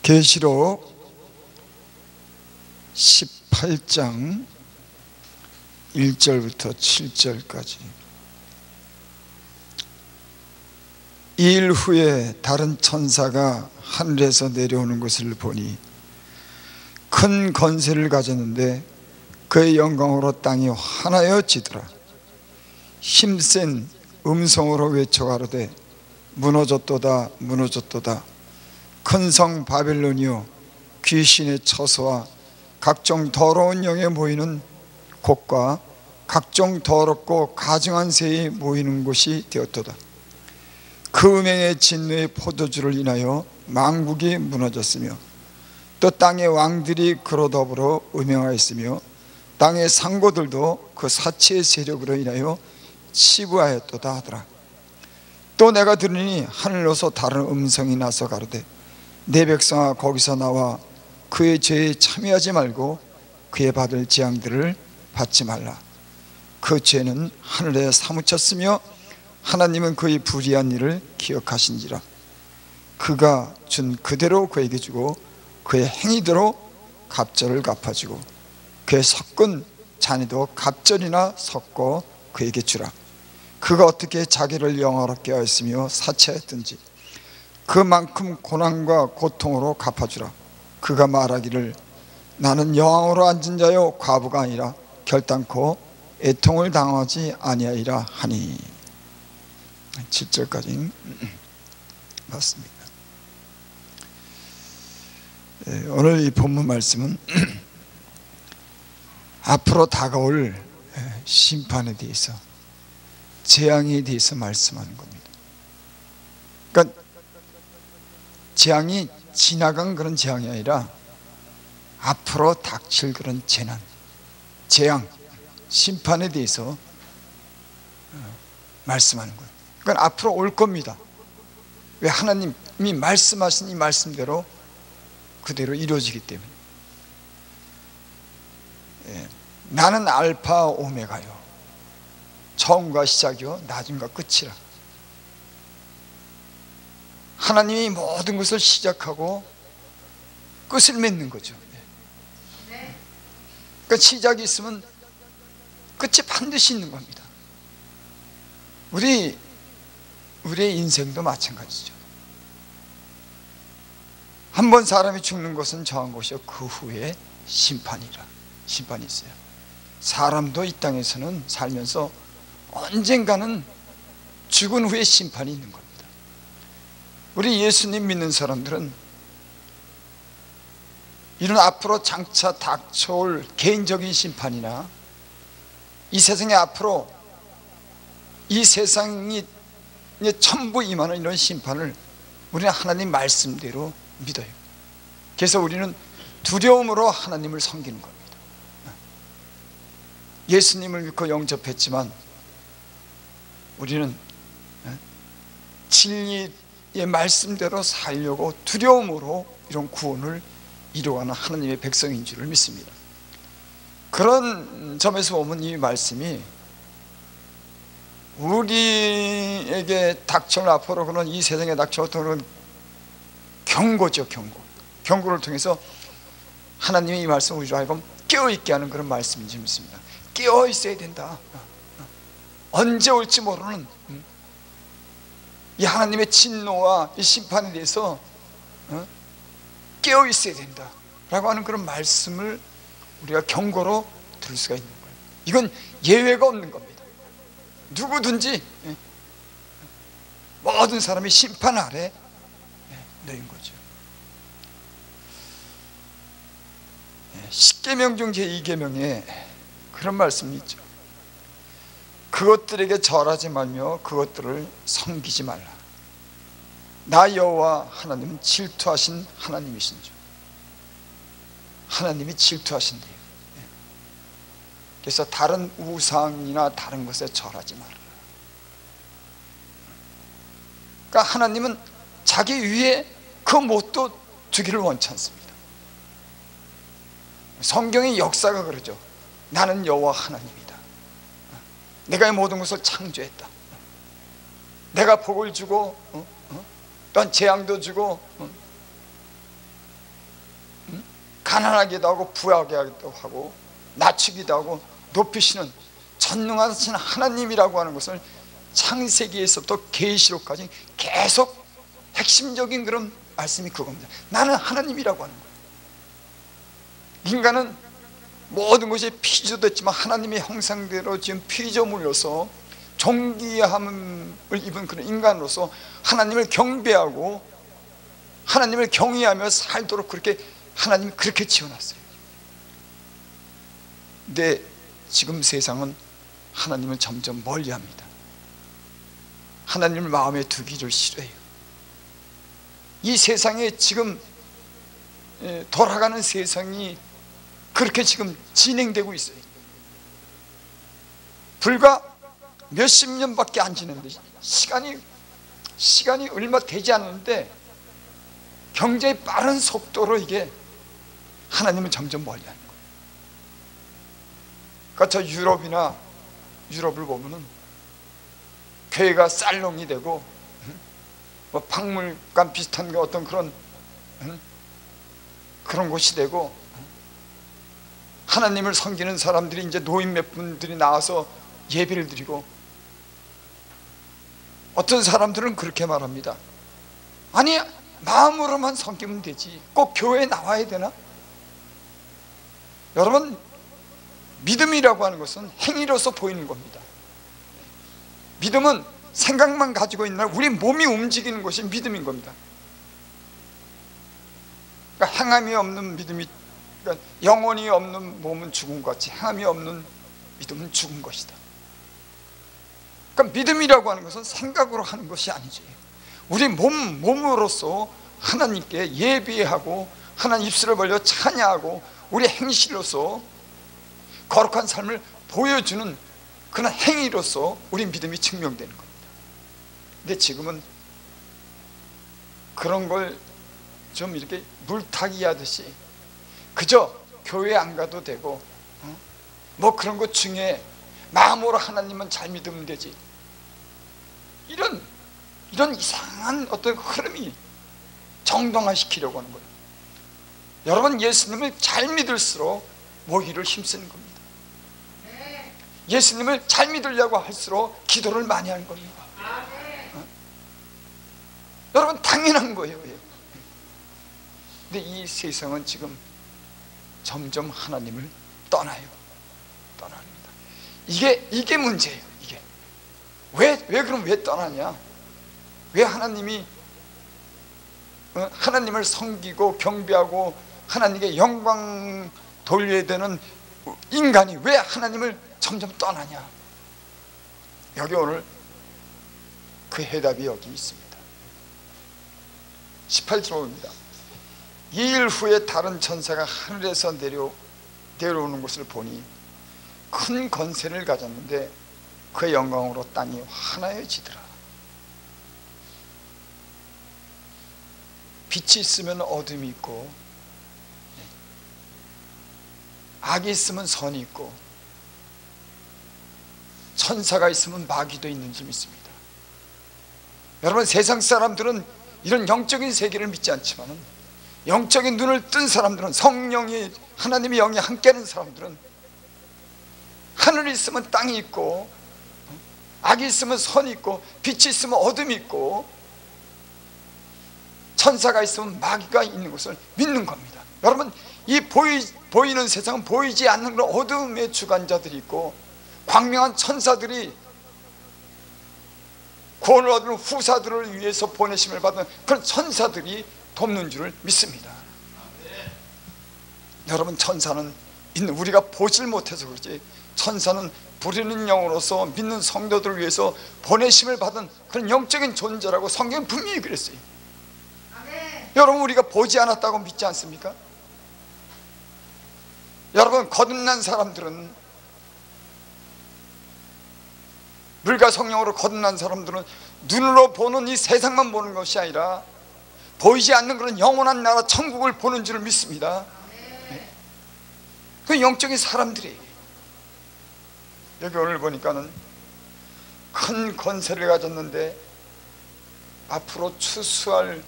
계시록 18장 1절부터 7절까지. 이 일 후에 다른 천사가 하늘에서 내려오는 것을 보니 큰 권세를 가졌는데 그의 영광으로 땅이 환하여지더라. 힘센 음성으로 외쳐 가로되 무너졌도다 무너졌도다. 큰 성 바벨론이요 귀신의 처소와 각종 더러운 영에 모이는 곳과 각종 더럽고 가증한 새에 모이는 곳이 되었도다. 그 음행의 진노의 포도주를 인하여 만국이 무너졌으며 또 땅의 왕들이 그로 더불어 음행하였으며 땅의 상고들도 그 사치의 세력으로 인하여 치부하였도다 하더라. 또 내가 들으니 하늘로서 다른 음성이 나서 가로되 내 백성아 거기서 나와 그의 죄에 참여하지 말고 그의 받을 재앙들을 받지 말라. 그 죄는 하늘에 사무쳤으며 하나님은 그의 불의한 일을 기억하신지라. 그가 준 그대로 그에게 주고 그의 행위대로 갑절을 갚아주고 그의 섞은 잔에도 갑절이나 섞어 그에게 주라. 그가 어떻게 자기를 영화롭게 하였으며 사치하였든지 그만큼 고난과 고통으로 갚아주라. 그가 말하기를 나는 여왕으로 앉은 자요 과부가 아니라 결단코 애통을 당하지 아니하리라 하니. 7절까지 맞습니다. 오늘 이 본문 말씀은 앞으로 다가올 심판에 대해서, 재앙에 대해서 말씀하는 겁니다. 그러니까 재앙이 지나간 그런 재앙이 아니라 앞으로 닥칠 그런 재난, 재앙, 심판에 대해서 말씀하는 거예요. 그건 앞으로 올 겁니다. 왜? 하나님이 말씀하신 이 말씀대로 그대로 이루어지기 때문에. 나는 알파 오메가요, 처음과 시작이요 나중과 끝이라. 하나님이 모든 것을 시작하고 끝을 맺는 거죠. 그러니까 시작이 있으면 끝이 반드시 있는 겁니다. 우리의 인생도 마찬가지죠. 한 번 사람이 죽는 것은 정한 것이요 그 후에 심판이 있어요. 사람도 이 땅에서는 살면서 언젠가는 죽은 후에 심판이 있는 겁니다. 우리 예수님 믿는 사람들은 이런 앞으로 장차 닥쳐올 개인적인 심판이나 이 세상에 앞으로 이 세상이 전부 임하는 이런 심판을 우리는 하나님 말씀대로 믿어요. 그래서 우리는 두려움으로 하나님을 섬기는 겁니다. 예수님을 믿고 영접했지만 우리는 진리의 말씀대로 살려고 두려움으로 이런 구원을 이루어가는 하나님의 백성인 줄을 믿습니다. 그런 점에서 보면 이 말씀이 우리에게 닥쳐올 앞으로 그런 이 세상에 닥쳐올 그런 경고죠. 경고를 통해서 하나님이 이 말씀을 우리로 하여금 깨어있게 하는 그런 말씀인 줄 믿습니다. 깨어있어야 된다. 언제 올지 모르는 이 하나님의 진노와 이 심판에 대해서 깨어있어야 된다 라고 하는 그런 말씀을 우리가 경고로 들을 수가 있는 거예요. 이건 예외가 없는 겁니다. 누구든지 모든 사람이 심판 아래 놓인 거죠. 십계명 중 제2계명에 그런 말씀이 있죠. 그것들에게 절하지 말며 그것들을 섬기지 말라. 나 여호와 하나님은 질투하신 하나님이신 줄. 하나님이 질투하신대요. 그래서 다른 우상이나 다른 것에 절하지 말라. 그러니까 하나님은 자기 위에 그 못도 두기를 원치 않습니다. 성경의 역사가 그러죠. 나는 여호와 하나님이다. 내가 이 모든 것을 창조했다. 내가 복을 주고 또한 재앙도 주고 가난하기도 하고 부하게 하기도 하고 낮추기도 하고 높이시는 전능하신 하나님이라고 하는 것을 창세기에서부터 계시록까지 계속 핵심적인 그런 말씀이 그겁니다. 나는 하나님이라고 하는 거예요. 인간은 모든 것이 피조됐지만 하나님의 형상대로 지금 피조물로서 존귀함을 입은 그런 인간으로서 하나님을 경배하고 하나님을 경외하며 살도록 그렇게 하나님이 그렇게 지어놨어요. 근데 지금 세상은 하나님을 점점 멀리합니다. 하나님을 마음에 두기를 싫어해요. 이 세상에 지금 돌아가는 세상이 그렇게 지금 진행되고 있어요. 불과 몇십 년밖에 안 지났는데 시간이 얼마 되지 않았는데 굉장히 빠른 속도로 이게 하나님을 점점 멀리하는 거예요. 그러니까 저 유럽을 보면은 교회가 살롱이 되고 뭐 박물관 비슷한 어떤 그런 곳이 되고 하나님을 섬기는 사람들이 이제 노인 몇 분들이 나와서 예배를 드리고 어떤 사람들은 그렇게 말합니다. 아니 마음으로만 섬기면 되지 꼭 교회에 나와야 되나? 여러분 믿음이라고 하는 것은 행위로서 보이는 겁니다. 믿음은 생각만 가지고 있는 날 우리 몸이 움직이는 것이 믿음인 겁니다. 그러니까 행함이 없는 믿음이 그러니까 영혼이 없는 몸은 죽은 것 같이 행함이 없는 믿음은 죽은 것이다. 그러니까 믿음이라고 하는 것은 생각으로 하는 것이 아니지. 우리 몸으로서 하나님께 예배하고 하나님 입술을 벌려 찬양하고 우리 행실로서 거룩한 삶을 보여주는 그런 행위로서 우리 믿음이 증명되는 겁니다. 근데 지금은 그런 걸 좀 이렇게 물타기 하듯이 그저 교회 안 가도 되고 뭐 그런 것 중에 마음으로 하나님은 잘 믿으면 되지, 이런 이상한 어떤 흐름이 정당화시키려고 하는 거예요. 여러분 예수님을 잘 믿을수록 모기를 힘쓰는 겁니다. 예수님을 잘 믿으려고 할수록 기도를 많이 하는 겁니다. 여러분 당연한 거예요. 근데 이 세상은 지금 점점 하나님을 떠납니다. 이게 문제예요. 이게 왜 그럼 왜 떠나냐? 왜 하나님이 하나님을 섬기고 경배하고 하나님께 영광 돌려야 되는 인간이 왜 하나님을 점점 떠나냐? 여기 오늘 그 해답이 여기 있습니다. 18절입니다. 2일 후에 다른 천사가 하늘에서 내려오는 것을 보니 큰 권세를 가졌는데 그의 영광으로 땅이 환하여지더라. 빛이 있으면 어둠이 있고 악이 있으면 선이 있고 천사가 있으면 마귀도 있는지 믿습니다. 여러분 세상 사람들은 이런 영적인 세계를 믿지 않지만 영적인 눈을 뜬 사람들은 성령이 하나님의 영이 함께하는 사람들은 하늘이 있으면 땅이 있고 악이 있으면 선이 있고 빛이 있으면 어둠이 있고 천사가 있으면 마귀가 있는 것을 믿는 겁니다. 여러분 이 보이는 세상은 보이지 않는 그런 어둠의 주관자들이 있고 광명한 천사들이 구원을 얻은 후사들을 위해서 보내심을 받은 그런 천사들이 돕는 줄을 믿습니다. 여러분 천사는 우리가 보질 못해서 그렇지 천사는 부리는 영으로서 믿는 성도들을 위해서 보내심을 받은 그런 영적인 존재라고 성경은 분명히 그랬어요. 여러분 우리가 보지 않았다고 믿지 않습니까? 여러분 거듭난 사람들은 물과 성령으로 거듭난 사람들은 눈으로 보는 이 세상만 보는 것이 아니라 보이지 않는 그런 영원한 나라 천국을 보는 줄을 믿습니다. 그 영적인 사람들이 여기 오늘 보니까는 큰 권세를 가졌는데 앞으로 추수할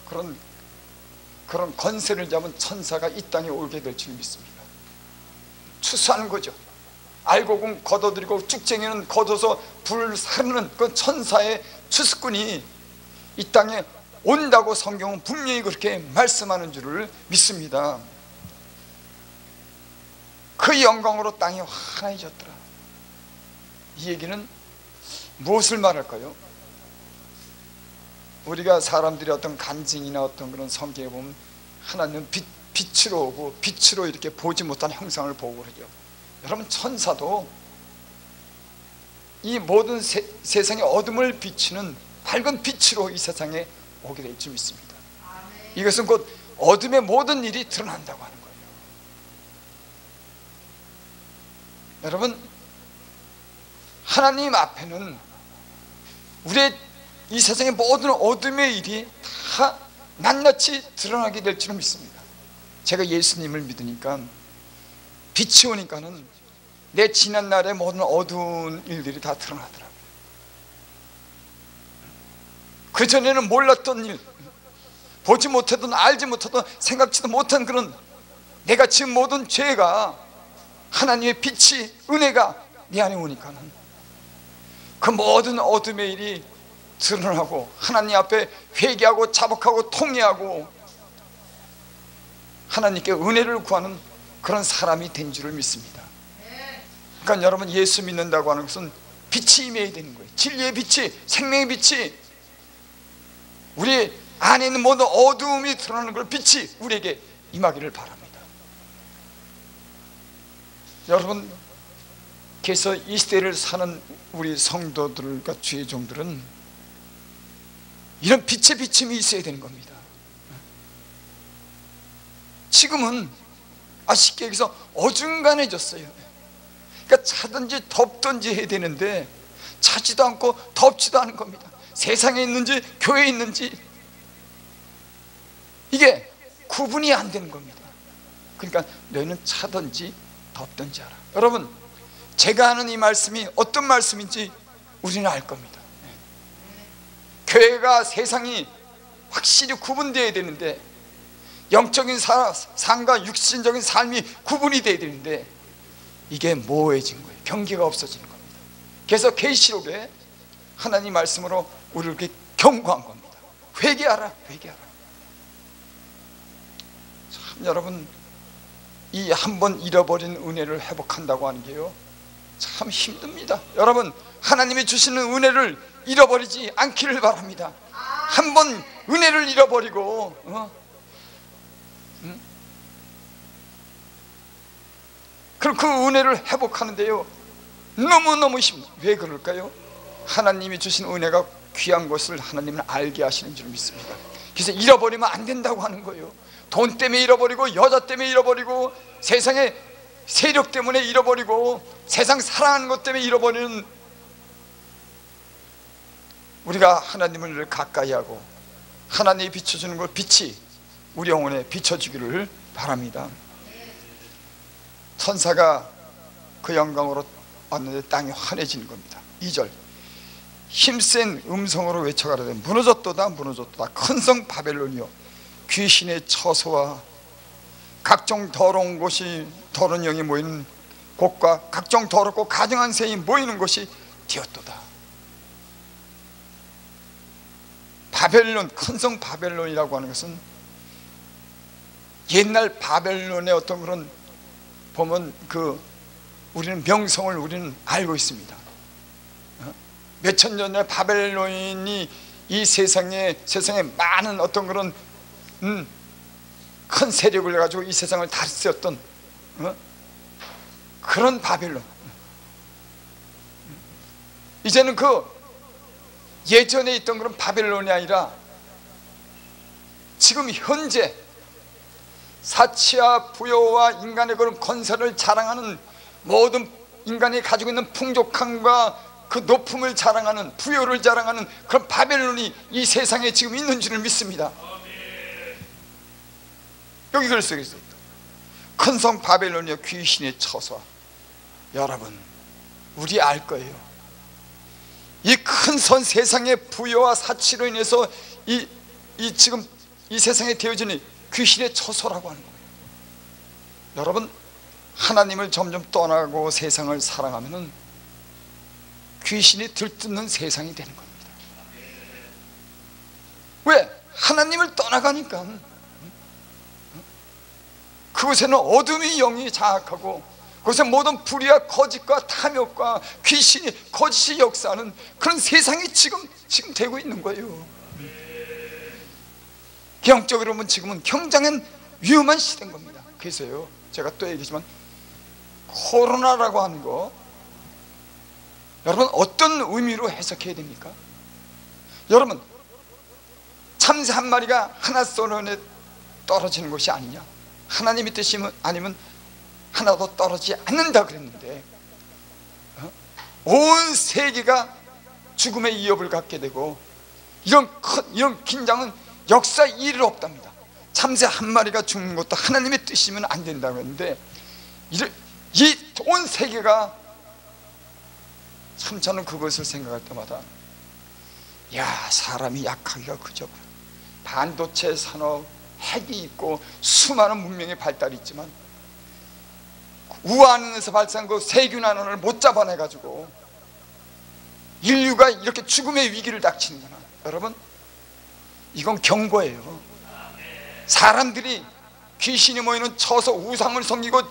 그런 그런 권세를 잡은 천사가 이 땅에 오게 될 줄 믿습니다. 추수하는 거죠. 알곡은 걷어들이고 쭉쟁이는 걷어서 불을 사르는 그 천사의 추수꾼이 이 땅에 온다고 성경은 분명히 그렇게 말씀하는 줄을 믿습니다. 그 영광으로 땅이 환해졌더라. 이 얘기는 무엇을 말할까요? 우리가 사람들이 어떤 간증이나 어떤 그런 성경에 보면 하나님은 빛으로 오고 빛으로 이렇게 보지 못한 형상을 보고 그러죠. 여러분, 천사도 이 모든 세상의 어둠을 비추는 밝은 빛으로 이 세상에 오게 될 줄 믿습니다. 이것은 곧 어둠의 모든 일이 드러난다고 하는 거예요. 여러분, 하나님 앞에는 우리의 이 세상의 모든 어둠의 일이 다 낱낱이 드러나게 될 줄 믿습니다. 제가 예수님을 믿으니까 빛이 오니까는 내 지난날의 모든 어두운 일들이 다 드러나더라고요. 그전에는 몰랐던 일, 보지 못하던, 알지 못하던, 생각지도 못한 그런 내가 지은 모든 죄가 하나님의 빛이, 은혜가 내 안에 오니까는 그 모든 어둠의 일이 드러나고 하나님 앞에 회개하고 자복하고 통회하고 하나님께 은혜를 구하는 그런 사람이 된 줄을 믿습니다. 그러니까 여러분, 예수 믿는다고 하는 것은 빛이 임해야 되는 거예요. 진리의 빛이, 생명의 빛이 우리 안에 있는 모든 어두움이 드러나는 걸 빛이 우리에게 임하기를 바랍니다. 여러분, 그래서 이 시대를 사는 우리 성도들과 주의 종들은 이런 빛의 비침이 있어야 되는 겁니다. 지금은 쉽게 얘기해서 어중간해졌어요. 그러니까 차든지 덥든지 해야 되는데 차지도 않고 덥지도 않은 겁니다. 세상에 있는지 교회에 있는지 이게 구분이 안 되는 겁니다. 그러니까 너희는 차든지 덥든지 알아. 여러분, 제가 하는 이 말씀이 어떤 말씀인지 우리는 알 겁니다. 교회가 세상이 확실히 구분되어야 되는데, 영적인 삶과 육신적인 삶이 구분이 되어야 되는데 이게 모호해진 거예요. 경계가 없어지는 겁니다. 그래서 계시록에 하나님 말씀으로 우리를 이렇게 경고한 겁니다. 회개하라, 회개하라. 참, 여러분, 이 한 번 잃어버린 은혜를 회복한다고 하는 게요, 참 힘듭니다. 여러분, 하나님이 주시는 은혜를 잃어버리지 않기를 바랍니다. 한 번 은혜를 잃어버리고 그럼 그 은혜를 회복하는데요, 너무너무 힘들어요. 왜 그럴까요? 하나님이 주신 은혜가 귀한 것을 하나님은 알게 하시는 줄 믿습니다. 그래서 잃어버리면 안 된다고 하는 거예요. 돈 때문에 잃어버리고, 여자 때문에 잃어버리고, 세상의 세력 때문에 잃어버리고, 세상 사랑하는 것 때문에 잃어버리는 우리가 하나님을 가까이 하고 하나님이 비춰주는 걸 빛이 우리 영혼에 비춰주기를 바랍니다. 천사가 그 영광으로 왔는데 땅이 환해지는 겁니다. 2절, 힘센 음성으로 외쳐가라되 무너졌도다, 무너졌도다. 큰 성 바벨론이여, 귀신의 처소와 각종 더러운 곳이, 더러운 영이 모이는 곳과 각종 더럽고 가증한 새이 모이는 곳이 되었도다. 바벨론, 큰 성 바벨론이라고 하는 것은 옛날 바벨론의 어떤 그런 보면 우리는 명성을 우리는 알고 있습니다. 몇천 년 전에 바벨론이 이 세상에 많은 어떤 그런 큰 세력을 가지고 이 세상을 다스렸던 그런 바벨론. 이제는 예전에 있던 그런 바벨론이 아니라 지금 현재 사치와 부여와 인간의 그런 건설을 자랑하는, 모든 인간이 가지고 있는 풍족함과 그 높음을 자랑하는, 부여를 자랑하는 그런 바벨론이 이 세상에 지금 있는 줄을 믿습니다. 여기 그럴 수 있어요. 큰 성 바벨론이여, 귀신의 처소. 여러분, 우리 알 거예요. 이 큰 선 세상의 부여와 사치로 인해서 지금 이 세상에 되어지는 귀신의 처소라고 하는 거예요. 여러분, 하나님을 점점 떠나고 세상을 사랑하면 귀신이 들뜯는 세상이 되는 겁니다. 왜? 하나님을 떠나가니까. 그곳에는 어둠의 영이 장악하고 그곳에 모든 불의와 거짓과 탐욕과 귀신이 거짓이 역사하는 그런 세상이 지금 되고 있는 거예요. 영적으로 보면 지금은 굉장히 위험한 시대인 겁니다. 그래서요, 제가 또 얘기했지만 코로나라고 하는 거 여러분 어떤 의미로 해석해야 됩니까? 여러분, 참새 한 마리가 하나선원에 떨어지는 것이 아니냐, 하나님의 뜻이면 아니면 하나도 떨어지지 않는다 그랬는데 온 세계가 죽음의 위협을 갖게 되고 이런 긴장은 역사에 일이 없답니다. 참새 한 마리가 죽는 것도 하나님의 뜻이면 안 된다고 했는데 이 온 세계가, 참 저는 그것을 생각할 때마다 야, 사람이 약하기가 그저구나. 반도체 산업, 핵이 있고 수많은 문명의 발달이 있지만 우한에서 발생한 그 세균환원을 못 잡아내가지고 인류가 이렇게 죽음의 위기를 닥치는구나. 여러분, 이건 경고예요. 사람들이 귀신이 모이는 처소, 우상을 섬기고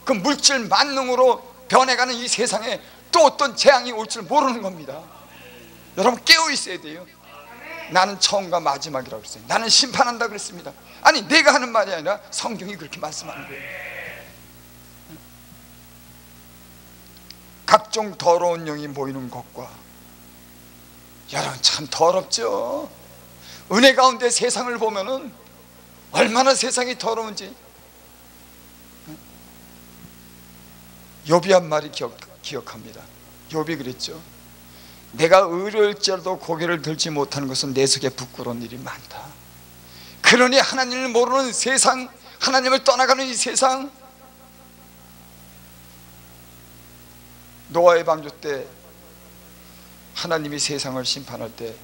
그 물질 만능으로 변해가는 이 세상에 또 어떤 재앙이 올 줄 모르는 겁니다. 여러분, 깨어 있어야 돼요. 나는 처음과 마지막이라고 그랬어요. 나는 심판한다 그랬습니다. 아니, 내가 하는 말이 아니라 성경이 그렇게 말씀하는 거예요. 각종 더러운 영이 모이는 것과, 여러분 참 더럽죠. 은혜 가운데 세상을 보면은 얼마나 세상이 더러운지. 욥이 한 말이 기억합니다. 욥이 그랬죠. 내가 의로울지라도 고개를 들지 못하는 것은 내 속에 부끄러운 일이 많다. 그러니 하나님을 모르는 세상, 하나님을 떠나가는 이 세상, 노아의 방주 때 하나님이 세상을 심판할 때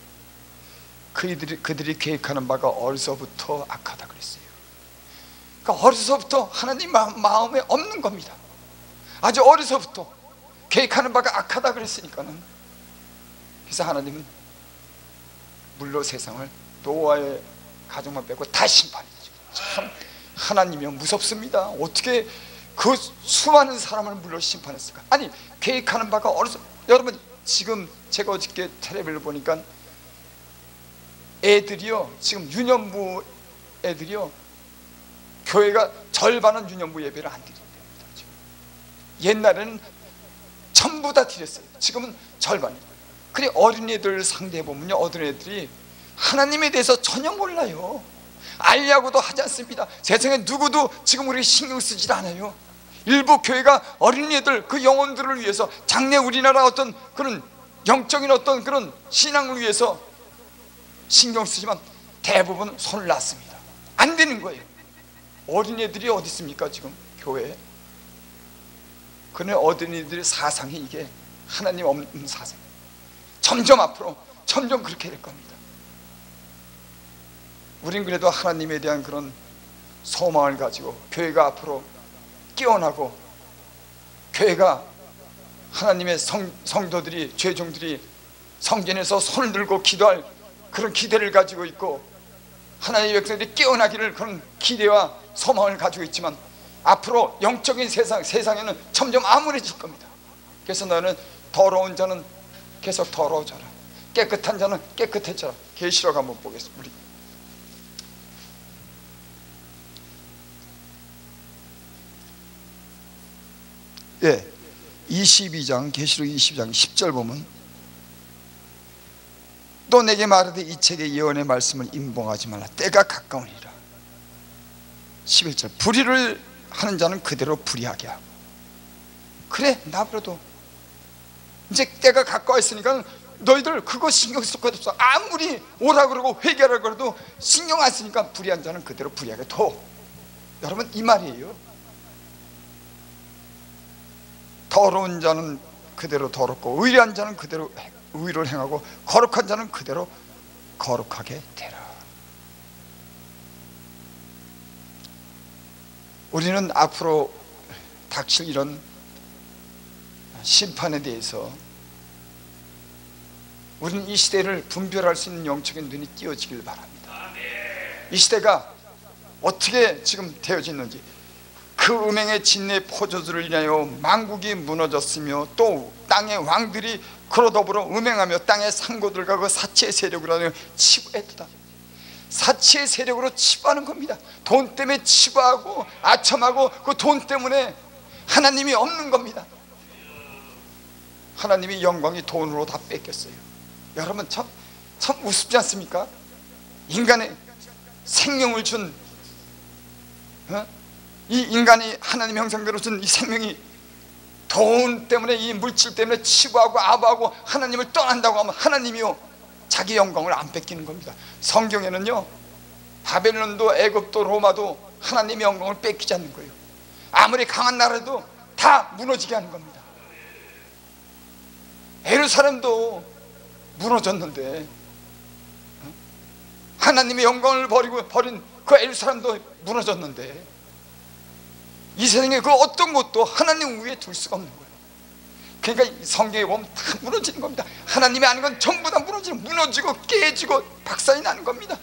그들이 계획하는 바가 어려서부터 악하다 그랬어요. 그러니까 어려서부터 하나님 마음에 없는 겁니다. 아주 어려서부터 계획하는 바가 악하다 그랬으니까는, 그래서 하나님은 물로 세상을, 노아의 가족만 빼고 다 심판이죠. 참 하나님이 무섭습니다. 어떻게 그 수많은 사람을 물로 심판했을까? 아니, 계획하는 바가 어려서. 여러분, 지금 제가 어저께 텔레비를 보니까 애들이요, 지금 유년부 애들이요, 교회가 절반은 유년부 예배를 안 드린답니다. 지금. 옛날에는 전부 다 드렸어요. 지금은 절반이. 그래, 어린애들 상대해 보면요, 어린애들이 하나님에 대해서 전혀 몰라요. 알려고도 하지 않습니다. 세상에 누구도 지금 우리가 신경 쓰지 않아요. 일부 교회가 어린이들 그 영혼들을 위해서, 장래 우리나라 어떤 그런 영적인 어떤 그런 신앙을 위해서 신경 쓰지만 대부분 손을 놨습니다. 안 되는 거예요. 어린이들이 어디 있습니까 지금 교회에? 그런 어린이들의 사상이 이게 하나님 없는 사상. 점점 앞으로 점점 그렇게 될 겁니다. 우린 그래도 하나님에 대한 그런 소망을 가지고 교회가 앞으로 깨어나고, 교회가 하나님의 성도들이, 죄종들이 성전에서 손을 들고 기도할 그런 기대를 가지고 있고, 하나님의 백성들이 깨어나기를 그런 기대와 소망을 가지고 있지만, 앞으로 영적인 세상에는 점점 암울해질 겁니다. 그래서 너는 더러운 자는 계속 더러워져라, 깨끗한 자는 깨끗해져라. 계시록 한번 보겠습니다. 우리 예, 22장, 계시록 22장 10절 보면, 또 내게 말하되 이 책의 예언의 말씀을 임봉하지 말라, 때가 가까우니라. 11절, 불의를 하는 자는 그대로 불의하게 하고. 그래, 나보다도 이제 때가 가까워 있으니까 너희들 그거 신경 쓸 것 없어. 아무리 오라 그러고 회개하라 그래도 신경 안 쓰니까 불의한 자는 그대로 불의하게 둬. 여러분, 이 말이에요. 더러운 자는 그대로 더럽고, 의리한 자는 그대로 의를 행하고, 거룩한 자는 그대로 거룩하게 되라. 우리는 앞으로 닥칠 이런 심판에 대해서 우리는 이 시대를 분별할 수 있는 영적인 눈이 띄어지길 바랍니다. 이 시대가 어떻게 지금 되어졌는지, 그 음행의 진내 포조주를 인하여 만국이 무너졌으며 또 땅의 왕들이 그로 더불어 음행하며 땅의 상고들과 그 사치의 세력으로 하여 치부했다. 사치의 세력으로 치부하는 겁니다. 돈 때문에 치부하고 아첨하고 그 돈 때문에 하나님이 없는 겁니다. 하나님의 영광이 돈으로 다 뺏겼어요. 여러분 참 우습지 않습니까? 인간의 생명을 준 이 인간이 하나님 형상대로 준 이 생명이 돈 때문에, 이 물질 때문에 치부하고 아부하고 하나님을 떠난다고 하면 하나님이요 자기 영광을 안 뺏기는 겁니다. 성경에는요 바벨론도 애굽도 로마도 하나님의 영광을 뺏기지 않는 거예요. 아무리 강한 나라도 다 무너지게 하는 겁니다. 예루살렘도 무너졌는데 하나님의 영광을 버린 그 예루살렘도 무너졌는데 이 세상에 그 어떤 것도 하나님 위에 둘 수가 없는 거예요. 그러니까 성경에 보면 다 무너지는 겁니다. 하나님이 아닌 건 전부 다 무너지고 깨지고 박살이 나는 겁니다.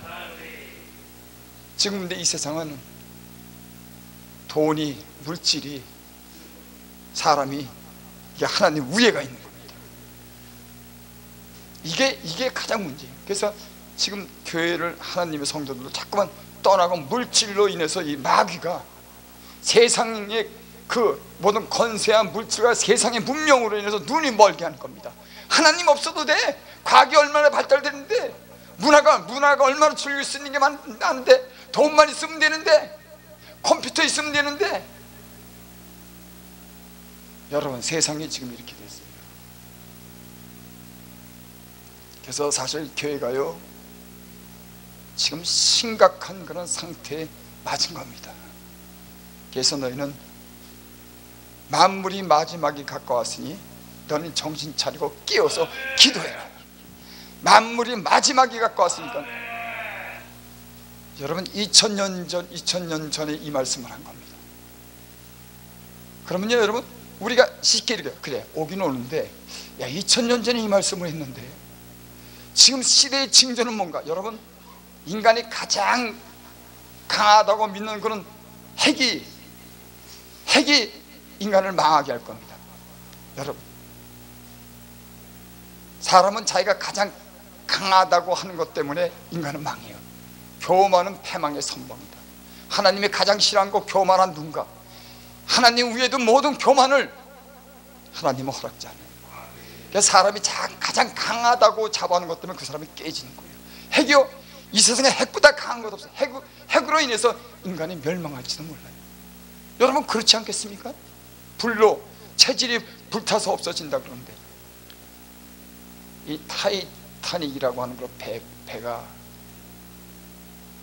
지금 근데 이 세상은 돈이, 물질이, 사람이 이게 하나님 위에가 있는 겁니다. 이게 가장 문제예요. 그래서 지금 교회를 하나님의 성도들도 자꾸만 떠나고 물질로 인해서 이 마귀가 세상의 그 모든 건세한 물질과 세상의 문명으로 인해서 눈이 멀게 하는 겁니다. 하나님 없어도 돼. 과학이 얼마나 발달되는데, 문화가 얼마나 즐길 수 있는 게 많은데, 돈만 있으면 되는데, 컴퓨터 있으면 되는데. 여러분 세상이 지금 이렇게 됐어요. 그래서 사실 교회가요 지금 심각한 그런 상태에 맞은 겁니다. 그래서 너희는 만물이 마지막이 가까웠으니 너는 정신 차리고 깨어서 기도해라. 만물이 마지막이 가까웠으니까. 여러분 2000년 전에 이 말씀을 한 겁니다. 그러면요 여러분 우리가 쉽게 이렇게 그래 오긴 오는데, 야 2000년 전에 이 말씀을 했는데 지금 시대의 징조는 뭔가? 여러분 인간이 가장 강하다고 믿는 그런 핵이 인간을 망하게 할 겁니다. 여러분 사람은 자기가 가장 강하다고 하는 것 때문에 인간은 망해요. 교만은 패망의 선봉이다. 하나님이 가장 싫어하는 거 교만한 누군가. 하나님 위에도 모든 교만을 하나님은 허락지 않아요. 그래서 사람이 가장 강하다고 자부하는 것 때문에 그 사람이 깨지는 거예요. 핵이요 이 세상에 핵보다 강한 것 없어요. 핵으로 인해서 인간이 멸망할지도 몰라요. 여러분 그렇지 않겠습니까? 불로 체질이 불타서 없어진다 그러는데, 이 타이타닉이라고 하는 그 배가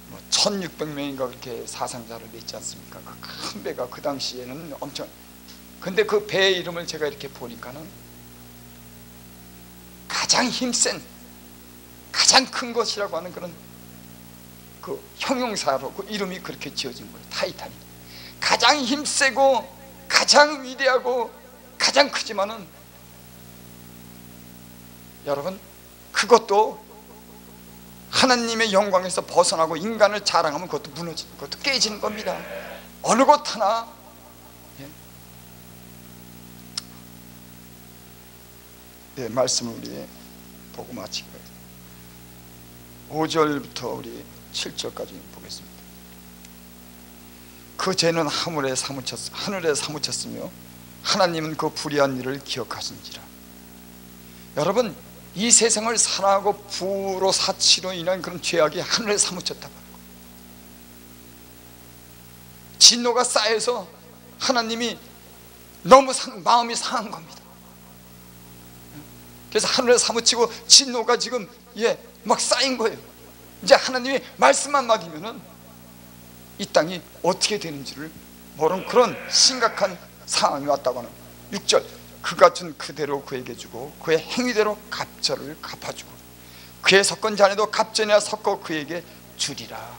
뭐 1600명인가 그렇게 사상자를 냈지 않습니까? 그 큰 배가 그 당시에는 엄청, 근데 그 배의 이름을 제가 이렇게 보니까는 가장 힘센 가장 큰 것이라고 하는 그런 그 형용사로 그 이름이 그렇게 지어진 거예요. 타이타닉. 가장 힘세고 가장 위대하고 가장 크지만은 여러분 그것도 하나님의 영광에서 벗어나고 인간을 자랑하면 그것도 무너지는, 그것도 깨지는 겁니다. 어느 것 하나. 네, 말씀을 우리 보고 마치고 5절부터 우리 7절까지 보겠습니다. 그 죄는 하늘에 사무쳤으며 하나님은 그 불의한 일을 기억하신지라. 여러분 이 세상을 사랑하고 부로 사치로 인한 그런 죄악이 하늘에 사무쳤다고 하는 거예요. 진노가 쌓여서 하나님이 너무 마음이 상한 겁니다. 그래서 하늘에 사무치고 진노가 지금 막 쌓인 거예요. 이제 하나님이 말씀만 막이면은 이 땅이 어떻게 되는지를 모르는 그런 심각한 상황이 왔다고 하는. 6절 그가 준 그대로 그에게 주고 그의 행위대로 갑절을 갚아주고 그의 섞은 잔에도 갑전이나 섞어 그에게 주리라.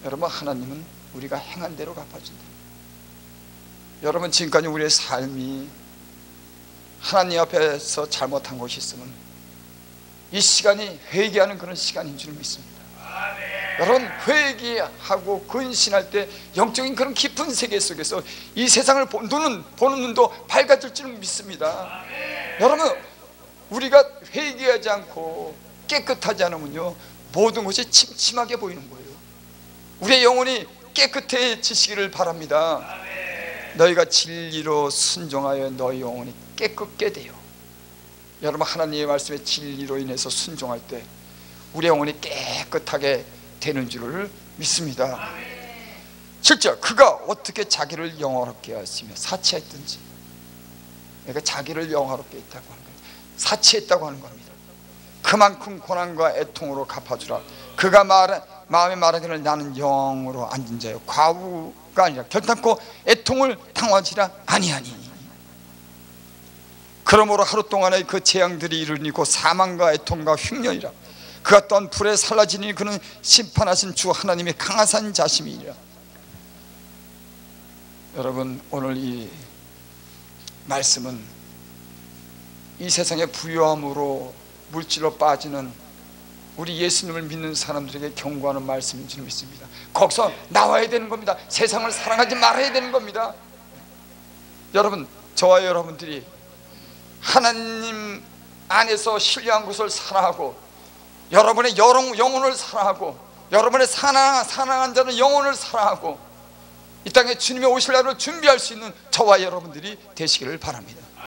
여러분 하나님은 우리가 행한 대로 갚아준다. 여러분, 지금까지 우리의 삶이 하나님 앞에서 잘못한 것이 있으면 이 시간이 회개하는 그런 시간인 줄 믿습니다. 여러분, 회개하고 근신할 때 영적인 그런 깊은 세계 속에서 이 세상을 보는 눈도 밝아질 줄 믿습니다. 여러분, 우리가 회개하지 않고 깨끗하지 않으면요, 모든 것이 침침하게 보이는 거예요. 우리의 영혼이 깨끗해지시기를 바랍니다. 너희가 진리로 순종하여 너희 영혼이 깨끗게 돼요. 여러분, 하나님의 말씀에 진리로 인해서 순종할 때 우리 영혼이 깨끗하게 되는 줄을 믿습니다. 7절, 그가 어떻게 자기를 영화롭게 하시며 사치했든지. 그러니까 자기를 영화롭게 했다고 하는 거예요. 사치했다고 하는 겁니다. 그만큼 고난과 애통으로 갚아주라. 그가 마음에 말하기를 나는 영으로 앉은 자요 과부가 아니라 결단코 애통을 당하지라 아니하니. 그러므로 하루 동안의 그 재앙들이 이르니고 사망과 애통과 흉년이라. 그가 또한 불에 살라지니 그는 심판하신 주 하나님의 강하신 자심이니라. 여러분, 오늘 이 말씀은 이 세상의 부유함으로 물질로 빠지는 우리 예수님을 믿는 사람들에게 경고하는 말씀인 줄 믿습니다. 거기서 나와야 되는 겁니다. 세상을 사랑하지 말아야 되는 겁니다. 여러분, 저와 여러분들이 하나님 안에서 신뢰한 것을 사랑하고 여러분의 영혼을 사랑하고 여러분의 사랑한 자는 영혼을 사랑하고 이 땅에 주님의 오실 날을 준비할 수 있는 저와 여러분들이 되시기를 바랍니다.